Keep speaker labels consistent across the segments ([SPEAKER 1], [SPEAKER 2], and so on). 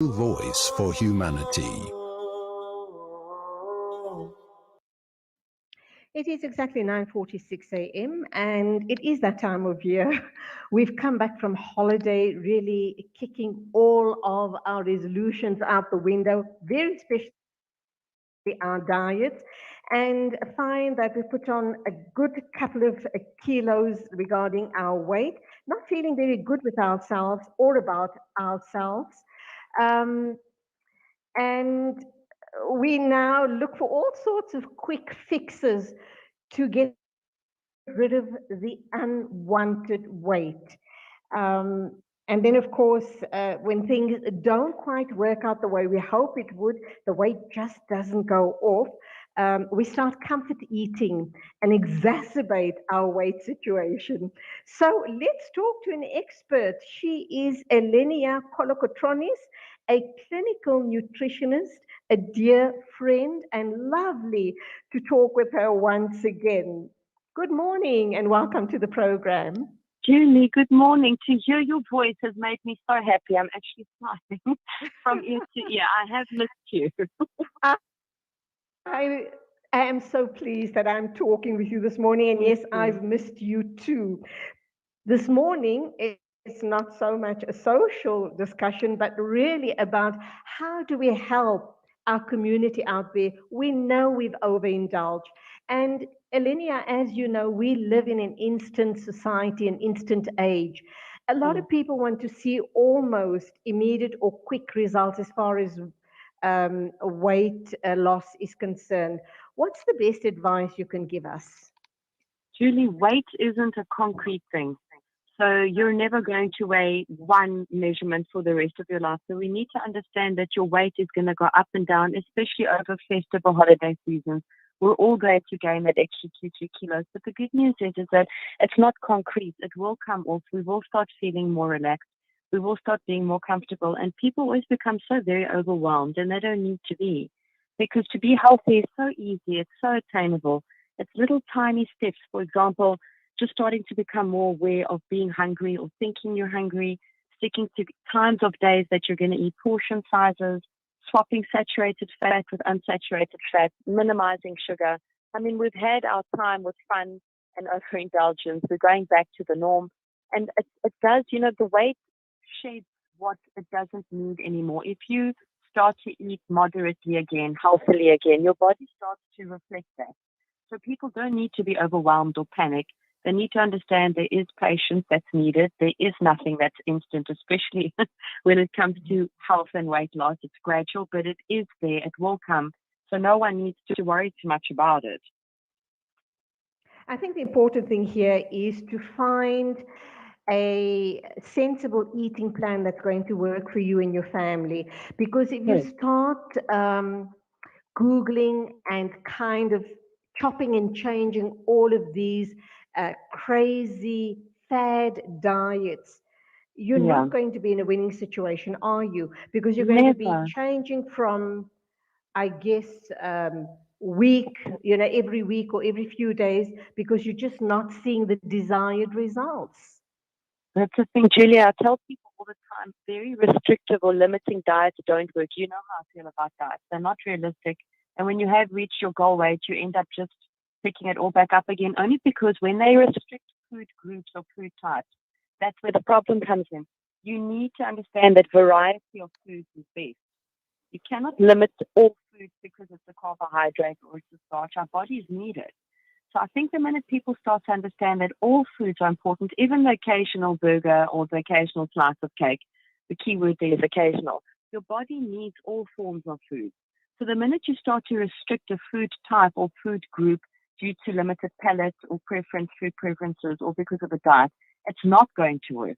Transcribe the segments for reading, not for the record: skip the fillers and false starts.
[SPEAKER 1] Voice for humanity.
[SPEAKER 2] It is exactly 9:46 a.m. and it is that time of year. We've come back from holiday, really kicking all of our resolutions out the window, very especially our diet, and find that we put on a good couple of kilos regarding our weight, not feeling very good with ourselves or about ourselves. Um, and we now look for all sorts of quick fixes to get rid of the unwanted weight. And then, of course, when things don't quite work out the way we hope it would, the weight just doesn't go off. We start comfort eating and exacerbate our weight situation. So let's talk to an expert. She is Elenia Kolokotronis, a clinical nutritionist, a dear friend, and lovely to talk with her once again. Good morning and welcome to the program.
[SPEAKER 3] Julie, good morning. To hear your voice has made me so happy. I'm actually smiling from ear to ear. I have missed you.
[SPEAKER 2] I am so pleased that I'm talking with you this morning, and yes, I've missed you too. This morning, it's not so much a social discussion, but really about how do we help our community out there. We know we've overindulged. And Elenia, as you know, we live in an instant society, an instant age. A lot of people want to see almost immediate or quick results as far as weight loss is concerned. What's the best advice you can give us?
[SPEAKER 3] Julie, weight isn't a concrete thing. So you're never going to weigh one measurement for the rest of your life. So we need to understand that your weight is going to go up and down, especially over festive or holiday seasons. We're all going to gain that extra 2-3 kilos. But the good news is that it's not concrete. It will come off. We will start feeling more relaxed. We will start being more comfortable. And people always become so very overwhelmed, and they don't need to be. Because to be healthy is so easy. It's so attainable. It's little tiny steps. For example, just starting to become more aware of being hungry or thinking you're hungry, sticking to times of days that you're going to eat, portion sizes, swapping saturated fat with unsaturated fat, minimizing sugar. I mean, we've had our time with fun and overindulgence. We're going back to the norm. And it does, the weight shapes what it doesn't need anymore. If you start to eat moderately again, healthily again, your body starts to reflect that. So people don't need to be overwhelmed or panic. They need to understand there is patience that's needed. There is nothing that's instant, especially when it comes to health and weight loss. It's gradual, but it is there. It will come. So no one needs to worry too much about it.
[SPEAKER 2] I think the important thing here is to find a sensible eating plan that's going to work for you and your family. Because if you start Googling and kind of chopping and changing all of these crazy fad diets, you're not going to be in a winning situation, are you? Because you're going to be changing from, I guess, week, every week or every few days, because you're just not seeing the desired results.
[SPEAKER 3] That's the thing, Julia. I tell people all the time, very restrictive or limiting diets don't work. You know how I feel about diets. They're not realistic. And when you have reached your goal weight, you end up just picking it all back up again, only because when they restrict food groups or food types, that's where the problem comes in. You need to understand that variety of foods is best. You cannot limit all foods because it's a carbohydrate or it's a starch. Our bodies need it. So I think the minute people start to understand that all foods are important, even the occasional burger or the occasional slice of cake, the key word there is occasional, your body needs all forms of food. So the minute you start to restrict a food type or food group due to limited palate or food preferences or because of a diet, it's not going to work.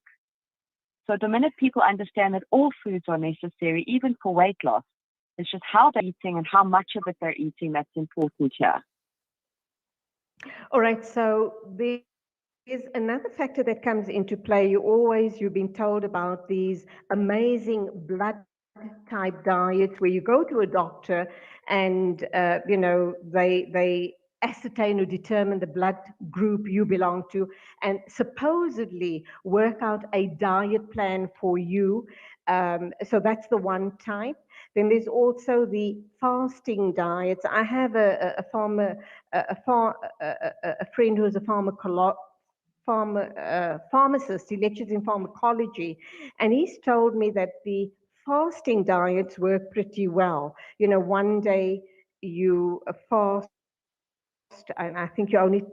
[SPEAKER 3] So the minute people understand that all foods are necessary, even for weight loss, it's just how they're eating and how much of it they're eating that's important here.
[SPEAKER 2] All right, so there is another factor that comes into play. You've been told about these amazing blood type diets where you go to a doctor and, they ascertain or determine the blood group you belong to and supposedly work out a diet plan for you. So that's the one type. Then there's also the fasting diets. I have a friend who is a pharmacist. He lectures in pharmacology, and he's told me that the fasting diets work pretty well. You know, one day you fast, and I think you only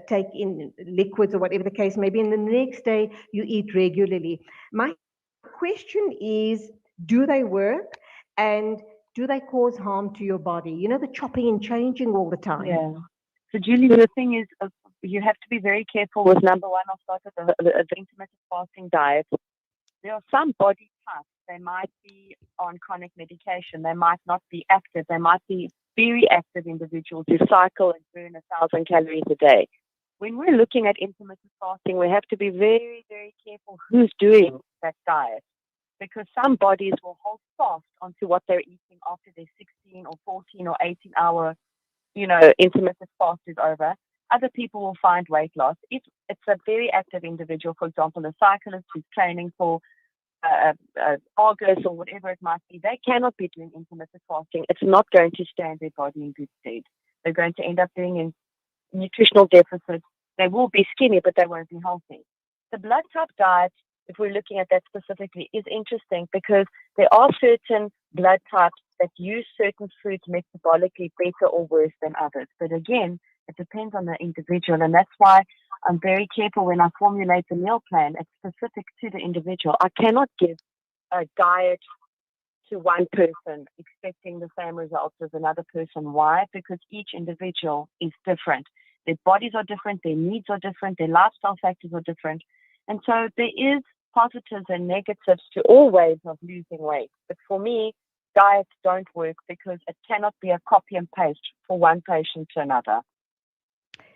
[SPEAKER 2] take in liquids or whatever the case may be, and the next day you eat regularly. My question is, do they work, and do they cause harm to your body? You know, the chopping and changing all the time.
[SPEAKER 3] Yeah. So, Julie, the thing is, you have to be very careful with number one. I'll start with the intermittent fasting diet. There are some body types, they might be on chronic medication, they might not be active, they might be very active individuals who cycle and burn 1,000 calories a day. When we're looking at intermittent fasting, we have to be very, very careful who's doing that diet, because some bodies will hold fast onto what they're eating after their 16 or 14 or 18-hour, intermittent fast is over. Other people will find weight loss. If it's a very active individual, for example, a cyclist who's training for August or whatever it might be, they cannot be doing intermittent fasting. It's not going to stand their body in good stead. They're going to end up being in nutritional deficit. They will be skinny, but they won't be healthy. The blood type diet, if we're looking at that specifically, is interesting because there are certain blood types that use certain foods metabolically better or worse than others. But again, it depends on the individual, and that's why I'm very careful when I formulate the meal plan. It's specific to the individual. I cannot give a diet to one person expecting the same results as another person. Why? Because each individual is different. Their bodies are different, their needs are different, their lifestyle factors are different. And so there is positives and negatives to all ways of losing weight. But for me, diets don't work because it cannot be a copy and paste for one patient to another.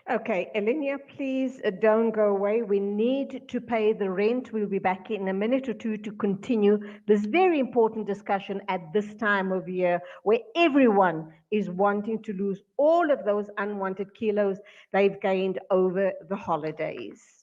[SPEAKER 2] Okay, Elenia, please don't go away. We need to pay the rent. We'll be back in a minute or two to continue this very important discussion at this time of year where everyone is wanting to lose all of those unwanted kilos they've gained over the holidays.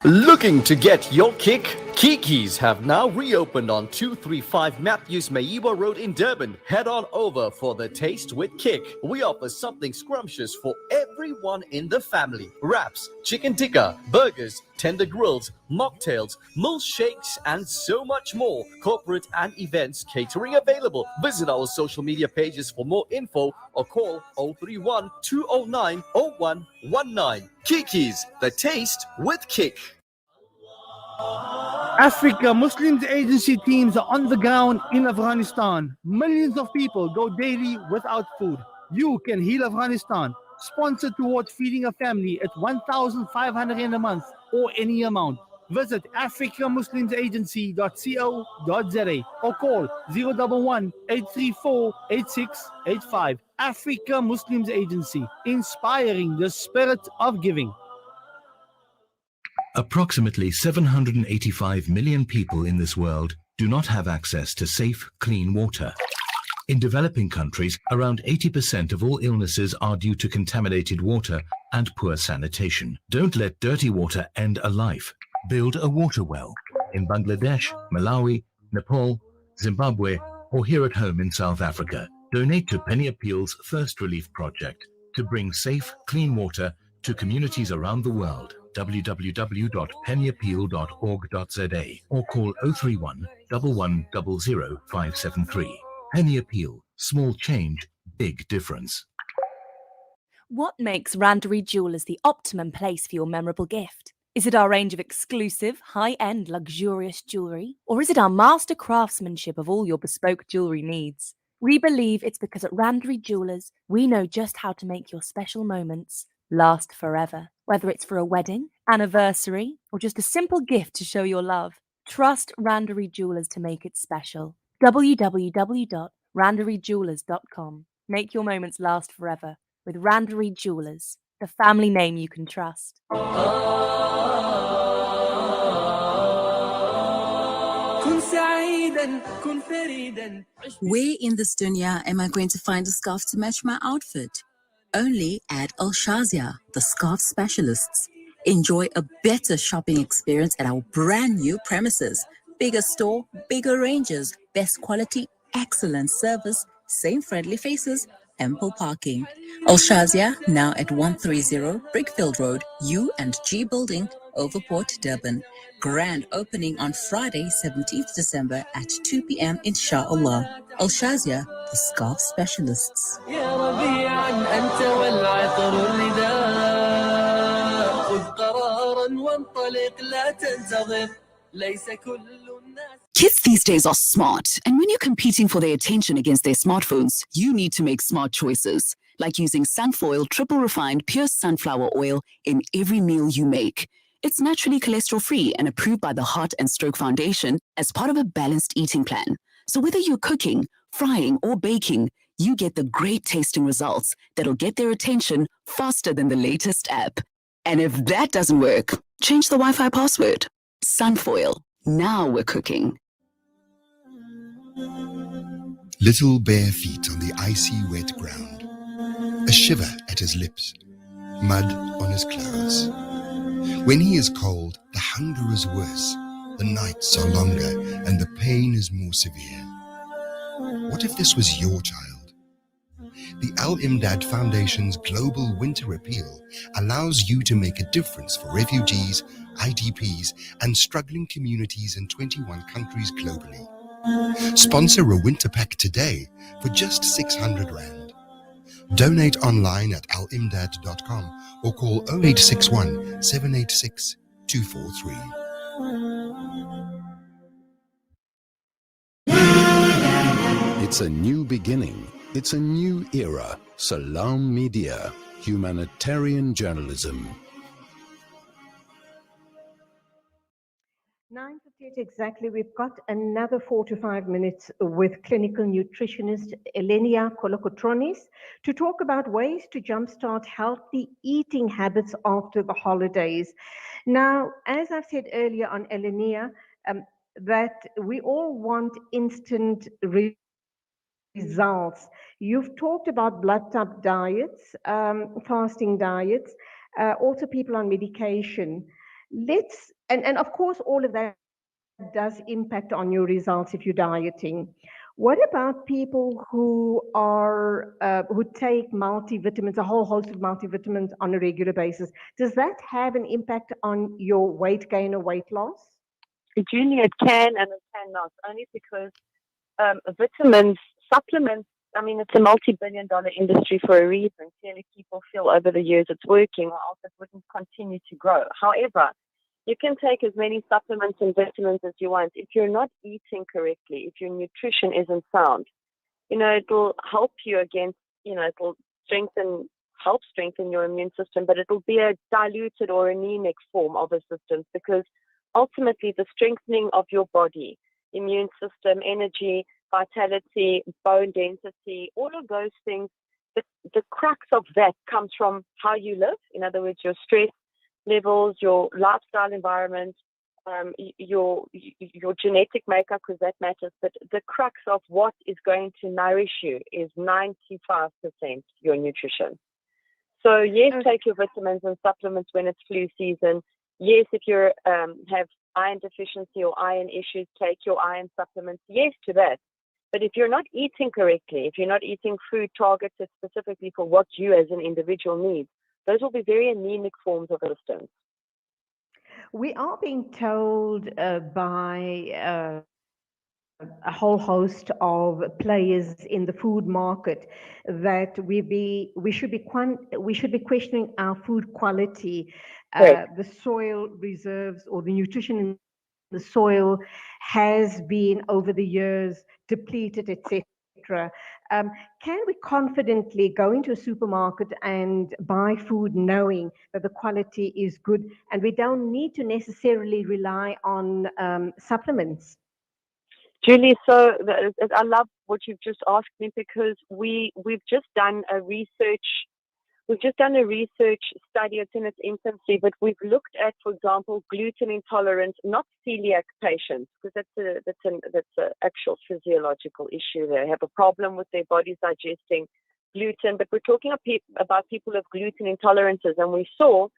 [SPEAKER 4] Looking to get your kick? Kiki's have now reopened on 235 Matthews Maiwa Road in Durban. Head on over for the Taste with Kick. We offer something scrumptious for everyone in the family. Wraps, chicken tikka, burgers, tender grills, mocktails, milkshakes, and so much more. Corporate and events catering available. Visit our social media pages for more info or call 031 209 0119. Kiki's, the Taste with Kick.
[SPEAKER 5] Africa Muslims Agency teams are on the ground in Afghanistan. Millions of people go daily without food. You can heal Afghanistan. Sponsor towards feeding a family at 1,500 in a month or any amount. Visit africamuslimsagency.co.za or call 011 834 8685. Africa Muslims Agency, inspiring the spirit of giving.
[SPEAKER 1] Approximately 785 million people in this world do not have access to safe, clean water. In developing countries, around 80% of all illnesses are due to contaminated water and poor sanitation. Don't let dirty water end a life. Build a water well in Bangladesh, Malawi, Nepal, Zimbabwe, or here at home in South Africa. Donate to Penny Appeal's Thirst Relief Project to bring safe, clean water to communities around the world. www.pennyappeal.org.za or call 031 1100 573. Penny Appeal. Small change, big difference.
[SPEAKER 6] What makes Randery Jewelers the optimum place for your memorable gift? Is it our range of exclusive, high-end, luxurious jewellery? Or is it our master craftsmanship of all your bespoke jewellery needs? We believe it's because at Randery Jewelers, we know just how to make your special moments last forever. Whether it's for a wedding, anniversary, or just a simple gift to show your love, trust Randery Jewelers to make it special. www.randeryjewelers.com. Make your moments last forever with Randery Jewelers, the family name you can trust.
[SPEAKER 7] Where in this dunya am I going to find a scarf to match my outfit? Only at Al Shazia, the scarf specialists. Enjoy a better shopping experience at our brand new premises, Bigger store, bigger ranges, best quality, excellent service, same friendly faces, ample parking. Al Shazia, now at 130 Brickfield Road, U and G Building, Overport, Durban. Grand opening on Friday, 17th December at 2 p.m. inshallah. Al Shazia, the scarf specialists.
[SPEAKER 8] Kids these days are smart, and when you're competing for their attention against their smartphones, you need to make smart choices, like using Sunfoil triple refined pure sunflower oil in every meal you make. It's naturally cholesterol-free and approved by the Heart and Stroke Foundation as part of a balanced eating plan. So whether you're cooking, frying, or baking, you get the great tasting results that'll get their attention faster than the latest app. And if that doesn't work, change the Wi-Fi password. Sunfoil. Now we're cooking.
[SPEAKER 9] Little bare feet on the icy wet ground, a shiver at his lips, mud on his clothes. When he is cold, the hunger is worse, the nights are longer, and the pain is more severe. What if this was your child? The Al Imdad Foundation's Global Winter Appeal allows you to make a difference for refugees, IDPs, and struggling communities in 21 countries globally. Sponsor a winter pack today for just 600 Rand. Donate online at alimdad.com or call 0861 786 243.
[SPEAKER 10] It's a new beginning. It's a new era. Salam Media, humanitarian journalism.
[SPEAKER 2] 9:58 exactly. We've got another 4 to 5 minutes with clinical nutritionist Elenia Kolokotronis to talk about ways to jumpstart healthy eating habits after the holidays. Now, as I've said earlier on Elenia, that we all want instant results. You've talked about blood type diets, fasting diets, also people on medication. And of course, all of that does impact on your results if you're dieting. What about people who take multivitamins, a whole host of multivitamins on a regular basis? Does that have an impact on your weight gain or weight loss?
[SPEAKER 3] Julie, it can and it cannot, only because vitamins, supplements, I mean, it's a multi-billion-dollar industry for a reason. Clearly, people feel over the years it's working, or else it wouldn't continue to grow. However, you can take as many supplements and vitamins as you want. If you're not eating correctly, if your nutrition isn't sound, it will help you against, it will help strengthen your immune system, but it will be a diluted or anemic form of assistance, because ultimately the strengthening of your body, immune system, energy, vitality, bone density, all of those things, the crux of that comes from how you live. In other words, your stress levels, your lifestyle environment, your genetic makeup, because that matters. But the crux of what is going to nourish you is 95% your nutrition. So yes, take your vitamins and supplements when it's flu season. Yes, if you have iron deficiency or iron issues, take your iron supplements. Yes to that. But if you're not eating correctly, if you're not eating food targeted specifically for what you as an individual need, those will be very anemic forms of assistance.
[SPEAKER 2] We are being told by a whole host of players in the food market that we should be questioning our food quality, the soil reserves or the nutrition in the soil has been over the years depleted, etc. Can we confidently go into a supermarket and buy food knowing that the quality is good and we don't need to necessarily rely on supplements?
[SPEAKER 3] Julie, so I love what you've just asked me, because we've just done a research study. It's in its infancy, but we've looked at, for example, gluten intolerant, not celiac patients, because that's an actual physiological issue. They have a problem with their bodies digesting gluten, but we're talking about people with gluten intolerances, and we saw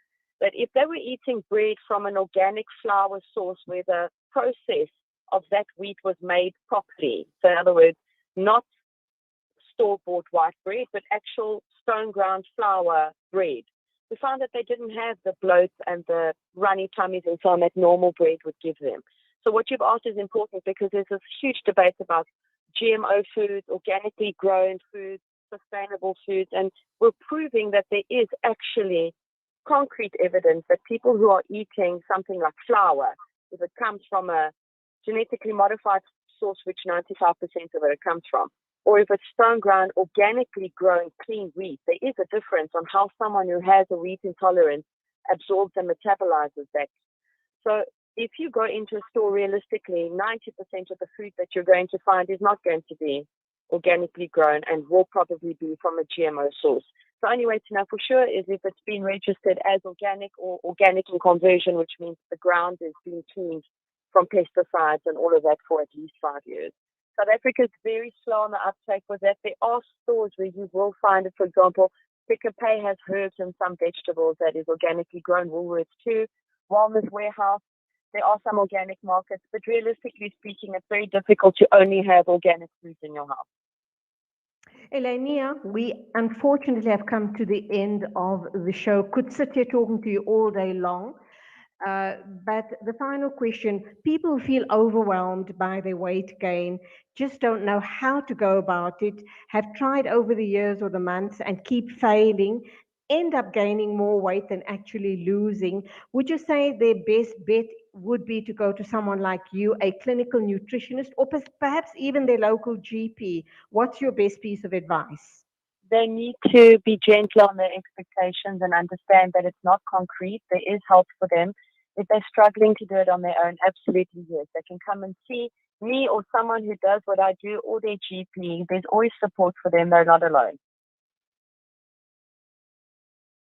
[SPEAKER 3] that if they were eating bread from an organic flour source where the process of that wheat was made properly. So in other words, not store-bought white bread, but actual stone ground flour bread. We found that they didn't have the bloat and the runny tummies and so on that normal bread would give them. So what you've asked is important because there's this huge debate about GMO foods, organically grown foods, sustainable foods, and we're proving that there is actually concrete evidence that people who are eating something like flour, if it comes from a genetically modified source, which 95% of it comes from, or if it's stone ground, organically grown, clean wheat, there is a difference on how someone who has a wheat intolerance absorbs and metabolizes that. So if you go into a store realistically, 90% of the food that you're going to find is not going to be organically grown and will probably be from a GMO source. The only way to know for sure is if it's been registered as organic or organic in conversion, which means the ground is being cleaned from pesticides and all of that for at least 5 years. South Africa is very slow on the uptake with that. There are stores where you will find it. For example, Pick n Pay has herbs and some vegetables that is organically grown. Woolworths too. Wellness Warehouse. There are some organic markets, but realistically speaking, it's very difficult to only have organic food in your house.
[SPEAKER 2] Elenia, we unfortunately have come to the end of the show. Could sit here talking to you all day long. But the final question, people feel overwhelmed by their weight gain, just don't know how to go about it, have tried over the years or the months and keep failing, end up gaining more weight than actually losing. Would you say their best bet would be to go to someone like you, a clinical nutritionist, or perhaps even their local GP? What's your best piece of advice?
[SPEAKER 3] They need to be gentle on their expectations and understand that it's not concrete. There is help for them. If they're struggling to do it on their own, absolutely yes. They can come and see me or someone who does what I do or their GP. There's always support for them. They're not alone.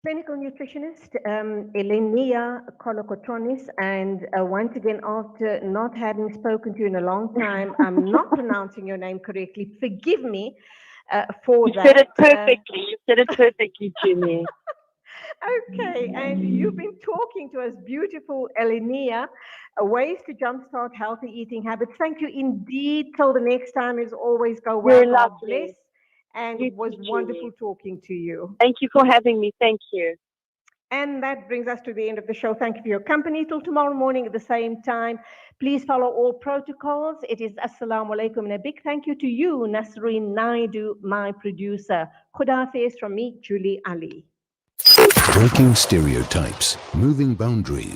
[SPEAKER 2] Clinical nutritionist Elenia Kolokotronis, and once again, after not having spoken to you in a long time, I'm not pronouncing your name correctly. Forgive me for that.
[SPEAKER 3] You said it perfectly. You said it perfectly, Jimmy.
[SPEAKER 2] Okay, and you've been talking to us, beautiful Elenia, ways to jumpstart healthy eating habits. Thank you indeed. Till the next time, as always, go well.
[SPEAKER 3] You're
[SPEAKER 2] God
[SPEAKER 3] lovely.
[SPEAKER 2] bless. And it was wonderful talking to you.
[SPEAKER 3] Thank you for having me. Thank you.
[SPEAKER 2] And that brings us to the end of the show. Thank you for your company. Till tomorrow morning at the same time. Please follow all protocols. It is Assalamu Alaikum. And a big thank you to you, Nasreen Naidu, my producer. Khuda Hafiz from me, Julie Ali.
[SPEAKER 10] Breaking stereotypes, moving boundaries.